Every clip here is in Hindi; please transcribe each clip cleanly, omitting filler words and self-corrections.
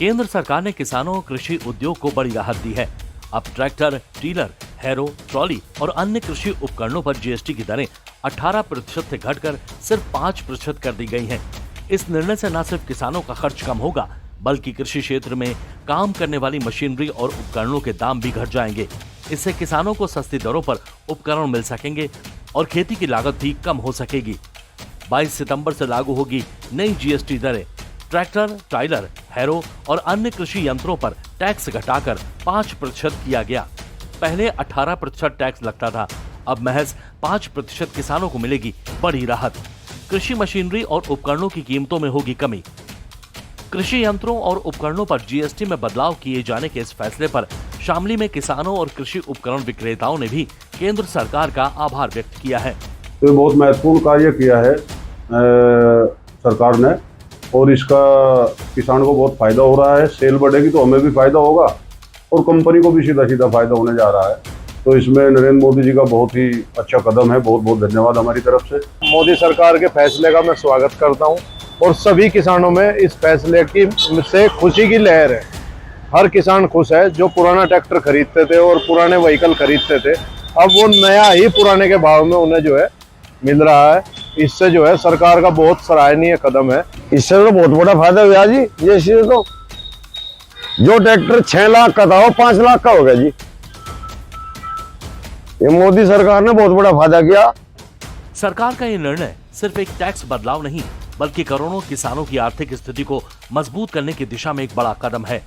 केंद्र सरकार ने किसानों और कृषि उद्योग को बड़ी राहत दी है। अब ट्रैक्टर, टीलर, हैरो, ट्रॉली और अन्य कृषि उपकरणों पर जीएसटी की दरें 18% से घटकर सिर्फ 5% कर दी गई हैं। इस निर्णय से न सिर्फ किसानों का खर्च कम होगा, बल्कि कृषि क्षेत्र में काम करने वाली मशीनरी और उपकरणों के दाम भी घट जाएंगे। इससे किसानों को सस्ती दरों पर उपकरण मिल सकेंगे और खेती की लागत भी कम हो सकेगी। 22 सितंबर से लागू होगी नई जीएसटी दरें। ट्रैक्टर, टाइलर, हैरो और अन्य कृषि यंत्रों पर टैक्स घटाकर 5% किया गया। पहले 18% टैक्स लगता था, अब महज 5% किसानों को मिलेगी बड़ी राहत। कृषि मशीनरी और उपकरणों की कीमतों में होगी कमी। कृषि यंत्रों और उपकरणों पर जीएसटी में बदलाव किए जाने के इस फैसले पर शामली में किसानों और कृषि उपकरण विक्रेताओं ने भी केंद्र सरकार का आभार व्यक्त किया है। तो बहुत महत्वपूर्ण कार्य किया है सरकार ने, और इसका किसान को बहुत फायदा हो रहा है। सेल बढ़ेगी तो हमें भी फायदा होगा और कंपनी को भी सीधा सीधा फायदा होने जा रहा है। तो इसमें नरेंद्र मोदी जी का बहुत ही अच्छा कदम है। बहुत बहुत धन्यवाद हमारी तरफ से। मोदी सरकार के फैसले का मैं स्वागत करता हूं और सभी किसानों में इस फैसले की से खुशी की लहर है। हर किसान खुश है। जो पुराना ट्रैक्टर खरीदते थे और पुराने व्हीकल खरीदते थे, अब वो नया ही पुराने के भाव में उन्हें जो है मिल रहा है। इससे जो है सरकार का बहुत सराहनीय कदम है। इससे तो बहुत बड़ा फायदा हुआ जी। ये तो जो ट्रैक्टर 6 लाख का था वो 5 लाख का हो गया जी। ये मोदी सरकार ने बहुत बड़ा फायदा किया। सरकार का ये निर्णय सिर्फ एक टैक्स बदलाव नहीं, बल्कि करोड़ों किसानों की आर्थिक स्थिति को मजबूत करने की दिशा में एक बड़ा कदम है।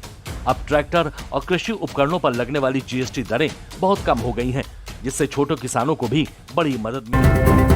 अब ट्रैक्टर और कृषि उपकरणों पर लगने वाली जीएसटी दरें बहुत कम हो गई हैं, जिससे छोटे किसानों को भी बड़ी मदद मिलेगी।